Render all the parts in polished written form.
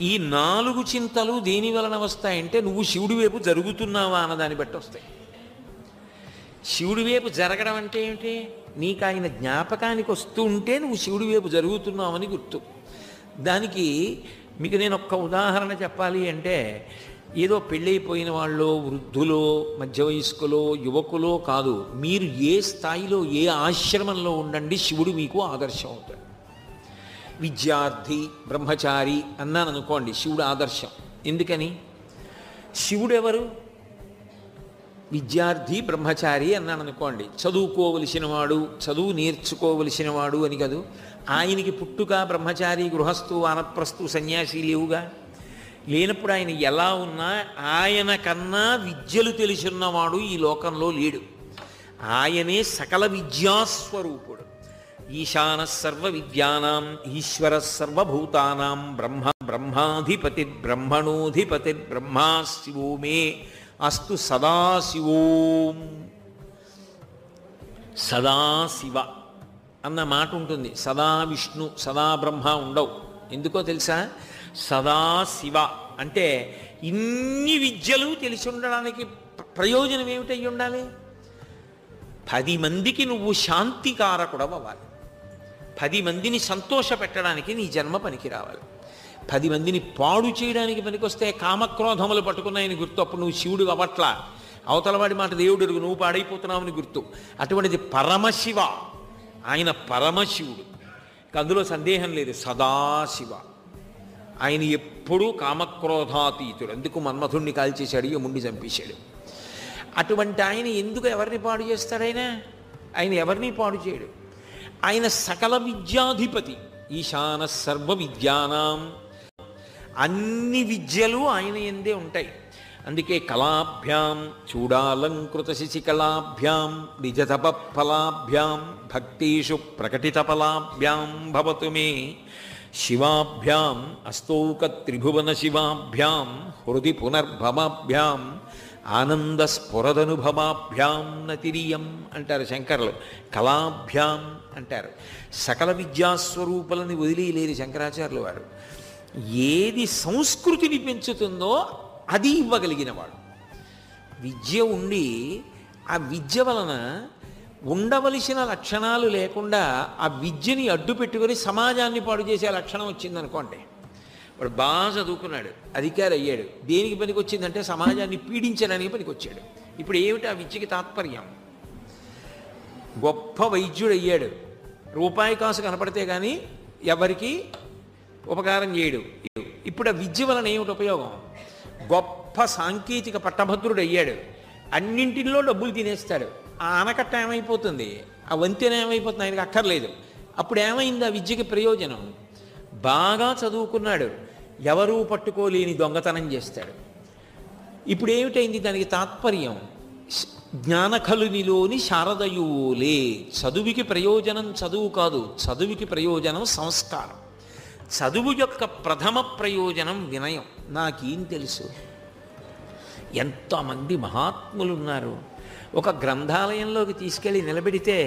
ఈ 4 చింతలు దేని వలన వస్తాయంటే నువ్వు శివుడి వైపు జరుగుతున్నావా అన్నదాన్ని బట్టి వస్తాయి. శివుడి వైపు జరగడం అంటే ఏమిటి? నీకు ఆయన జ్ఞాపకానికి వస్తూ ఉంటే నువ్వు శివుడి వైపు జరుగుతున్నావని గుర్తు. దానికి మీకు నేను ఒక్క ఉదాహరణ చెప్పాలి అంటే, ఏదో పెళ్ళైపోయిన వాళ్ళు, వృద్ధులో, మధ్య వయస్కులో, యువకులో కాదు, మీరు ఏ స్థాయిలో, ఏ ఆశ్రమంలో ఉండండి, శివుడు మీకు ఆదర్శం అవుతాడు. విద్యార్థి, బ్రహ్మచారి అన్నాను అనుకోండి, శివుడు ఆదర్శం. ఎందుకని? శివుడు ఎవరు? విద్యార్థి, బ్రహ్మచారి అన్నాను అనుకోండి, చదువుకోవలసిన వాడు, చదువు నేర్చుకోవలసిన వాడు అని కాదు. ఆయనకి పుట్టుక, బ్రహ్మచారి, గృహస్థు, వానప్రస్థు, సన్యాసి లేవుగా. లేనప్పుడు ఆయన ఎలా ఉన్నా ఆయన కన్నా విద్యలు తెలిసిన్నవాడు ఈ లోకంలో లేడు. ఆయనే సకల విద్యాస్వరూపుడు. ఈశాన సర్వ విద్యానాం ఈశ్వర సర్వభూతానాం బ్రహ్మాధిపతి బ్రహ్మణోధిపతిర్బ్రహ్మా శివో మే అస్తు సదాశివోం. సదాశివ అన్న మాట ఉంటుంది. సదా విష్ణు, సదా బ్రహ్మ ఉండవు. ఎందుకో తెలుసా? సదాశివ అంటే ఇన్ని విద్యలు తెలిసి ఉండడానికి ప్రయోజనం ఏమిటై ఉండాలి? 10 మందికి నువ్వు శాంతికారకుడవు అవ్వాలి. 10 మందిని సంతోష పెట్టడానికి నీ జన్మ పనికి రావాలి. 10 మందిని పాడు చేయడానికి పనికొస్తే కామక్రోధములు పట్టుకున్నాయని గుర్తు. అప్పుడు నువ్వు శివుడు అవ్వట్లా. అవతలవాడి మాట దేవుడు ఎరుగు, నువ్వు పాడైపోతున్నావని గుర్తు. అటువంటిది పరమశివ, ఆయన పరమశివుడు, అందులో సందేహం లేదు. సదాశివ ఆయన ఎప్పుడూ కామక్రోధాతీతుడు. అందుకు మన్మధుణ్ణి కాల్చేశాడు, యముణ్ణి చంపేశాడు. అటువంటి ఆయన ఎందుకు ఎవరిని పాడు చేస్తాడు? ఆయన ఎవరిని పాడు చేయడు. ఆయన సకల విద్యాధిపతి. ఈశాన సర్వ విద్యానాం, అన్ని విద్యలు ఆయన ఎందే ఉంటాయి. అందుకే కళాభ్యాం చూడాలంకృత శశికళాభ్యాం నిజతప ఫలాభ్యాం భక్తీషు ప్రకటిత ఫలాభ్యాం భవతు మే శివాభ్యాం అస్తౌక త్రిభువన శివాభ్యాం హృది పునర్భవాభ్యాం ఆనందస్ఫురదనుభవాభ్యాం నతిరియం అంటారు శంకరులు. కళాభ్యాం అంటారు. సకల విద్యాస్వరూపులని వదిలేయలేరు శంకరాచార్యులు వారు. ఏది సంస్కృతిని పెంచుతుందో అది ఇవ్వగలిగిన వాడు. విద్య ఉండి ఆ విద్య వలన ఉండవలసిన లక్షణాలు లేకుండా ఆ విద్యని అడ్డు పెట్టుకొని సమాజాన్ని పాడు చేసే లక్షణం వచ్చిందనుకోండి. వాడు బాగా చదువుకున్నాడు, అధికారి అయ్యాడు, దేనికి పనికి వచ్చిందంటే సమాజాన్ని పీడించడానికి పనికి వచ్చాడు. ఇప్పుడు ఏమిటి ఆ విద్యకి తాత్పర్యం? గొప్ప వైద్యుడు అయ్యాడు, రూపాయి కాసు కనపడితే కానీ ఎవరికి ఉపకారం చేయడు. ఇప్పుడు ఆ విద్య వలన ఏమిటి ఉపయోగం? గొప్ప సాంకేతిక పట్టభద్రుడు అయ్యాడు, అన్నింటిలో డబ్బులు తినేస్తాడు. ఆ ఆనకట్ట ఏమైపోతుంది? ఆ వంతెన ఏమైపోతుంది? ఆయనకు అక్కర్లేదు. అప్పుడు ఏమైంది ఆ విద్యకి ప్రయోజనం? బాగా చదువుకున్నాడు, ఎవరూ పట్టుకోలేని దొంగతనం చేస్తాడు. ఇప్పుడు ఏమిటైంది దానికి తాత్పర్యం? జ్ఞానఖలునిలోని శారదయులే. చదువుకి ప్రయోజనం చదువు కాదు, చదువుకి ప్రయోజనం సంస్కారం. చదువు యొక్క ప్రథమ ప్రయోజనం వినయం. నాకేం తెలుసు? ఎంతమంది మహాత్ములు ఉన్నారు. ఒక గ్రంథాలయంలోకి తీసుకెళ్ళి నిలబెడితే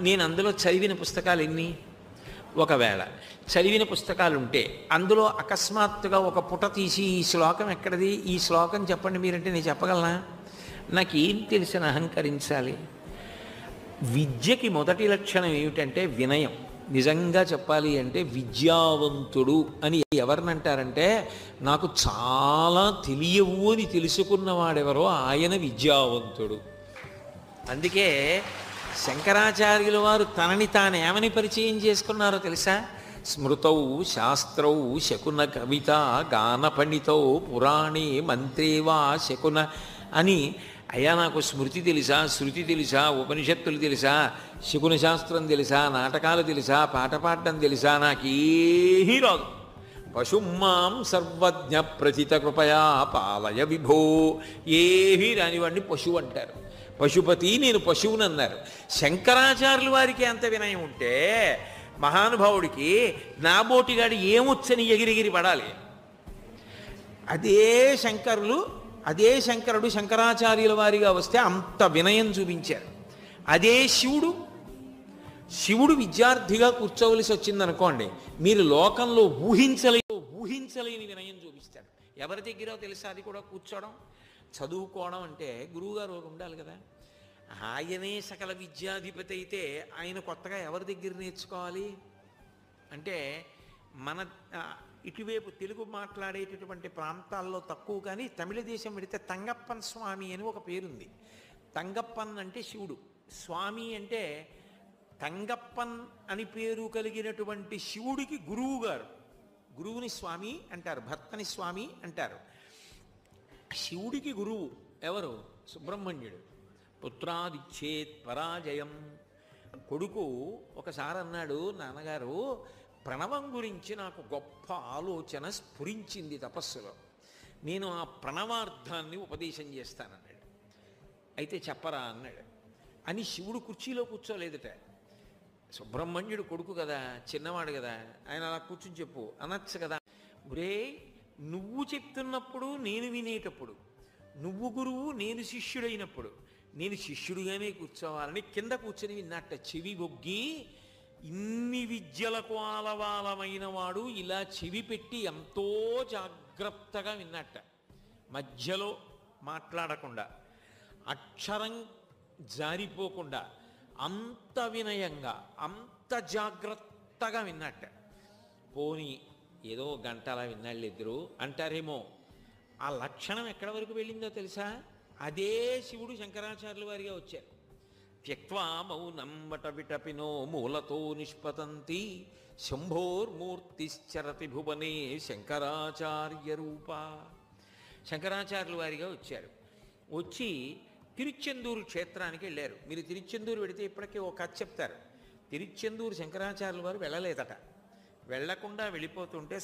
నేను అందులో చదివిన పుస్తకాలు ఎన్ని? ఒకవేళ చదివిన పుస్తకాలు ఉంటే అందులో అకస్మాత్తుగా ఒక పుట తీసి ఈ శ్లోకం ఎక్కడిది, ఈ శ్లోకం చెప్పండి మీరంటే నేను చెప్పగలనా? నాకేం తెలిసిన అహంకరించాలి? విద్యకి మొదటి లక్షణం ఏమిటంటే వినయం. నిజంగా చెప్పాలి అంటే విద్యావంతుడు అని ఎవరినంటారంటే, నాకు చాలా తెలియవు అని తెలుసుకున్నవాడెవరో ఆయన విద్యావంతుడు. అందుకే శంకరాచార్యుల వారు తనని తాను ఏమని పరిచయం చేసుకున్నారో తెలుసా? స్మృతౌ శాస్త్రౌ శకున కవిత గాన పండితౌ పురాణే మంత్రేవా శకున అని. అయ్యా నాకు స్మృతి తెలుసా, శృతి తెలుసా, ఉపనిషత్తులు తెలుసా, శకున శాస్త్రం తెలుసా, నాటకాలు తెలుసా, పాట పాడడం తెలుసా? నాకేమీ రాదు. పశుమాం సర్వజ్ఞ ప్రచిత కృపయా పాలయ విభో. ఏమీ రానివాడిని పశువు అంటారు. పశుపతి, నేను పశువుని అన్నారు. శంకరాచార్యుల వారికి ఎంత వినయం ఉంటే మహానుభావుడికి నాబోటిగాడి ఏమొచ్చని ఎగిరిగిరి పడాలి. అదే శంకరుడు శంకరాచార్యుల వారిగా వస్తే అంత వినయం చూపించారు. అదే శివుడు విద్యార్థిగా కూర్చోవలసి వచ్చిందనుకోండి, మీరు లోకంలో ఊహించలేని ఊహించలేని వినయం చూపిస్తాడు. ఎవరి దగ్గర తెలుసా అది కూడా కూర్చోవడం, చదువుకోవడం అంటే గురువుగారు ఉండాలి కదా. ఆయనే సకల విద్యాధిపతి అయితే ఆయన కొత్తగా ఎవరి దగ్గర నేర్చుకోవాలి అంటే మన ఇటువైపు తెలుగు మాట్లాడేటటువంటి ప్రాంతాల్లో తక్కువ, కానీ తమిళ దేశం పెడితే తంగప్పన్ స్వామి అని ఒక పేరుంది. తంగప్పన్ అంటే శివుడు, స్వామి అంటే తంగప్పన్ అని పేరు కలిగినటువంటి శివుడికి గురువు గారు. గురువుని స్వామి అంటారు, భర్తని స్వామి అంటారు. శివుడికి గురువు ఎవరు? సుబ్రహ్మణ్యుడు. పుత్రాదిచ్చేత్ పరాజయం. కొడుకు ఒకసారి అన్నాడు, నాన్నగారు ప్రణవం గురించి నాకు గొప్ప ఆలోచన స్ఫురించింది తపస్సులో, నేను ఆ ప్రణవార్థాన్ని ఉపదేశం చేస్తానన్నాడు. అయితే చెప్పరా అన్నాడు. అని శివుడు కుర్చీలో కూర్చోలేదుట. సుబ్రహ్మణ్యుడు కొడుకు కదా, చిన్నవాడు కదా, ఆయన అలా కూర్చుని చెప్పు అనొచ్చు కదా. ఒరే, నువ్వు చెప్తున్నప్పుడు నేను వినేటప్పుడు, నువ్వు గురువు నేను శిష్యుడైనప్పుడు నేను శిష్యుడిగానే కూర్చోవాలని కింద కూర్చొని విన్నట్ట. చెవి బొగ్గి ఇన్ని విద్యలకు ఆలవాలమైన వాడు ఇలా చెవి పెట్టి ఎంతో జాగ్రత్తగా విన్నట్ట. మధ్యలో మాట్లాడకుండా, అక్షరం జారిపోకుండా, అంత వినయంగా, అంత జాగ్రత్తగా విన్నట్ట. పోనీ ఏదో గంటలా విన్నాళ్ళు ఇద్దరు అంటారేమో. ఆ లక్షణం ఎక్కడి వరకు వెళ్ళిందో తెలుసా? అదే శివుడు శంకరాచార్యుల వారిగా వచ్చారు. త్యక్వా మౌనం వట విటపినో మూలతో నిష్పతంతి శంభోర్మూర్తిశ్చరతి భువనే శంకరాచార్య రూప. శంకరాచార్యుల వారిగా వచ్చారు. వచ్చి తిరుచెందూరు క్షేత్రానికి వెళ్ళారు. మీరు తిరుచెందూరు వెడితే ఇప్పటికీ ఒక కథ చెప్తారు. తిరుచెందూరు శంకరాచార్యుల వారు వెళ్ళలేదట. వెళ్లకుండా వెళ్ళిపోతుంటే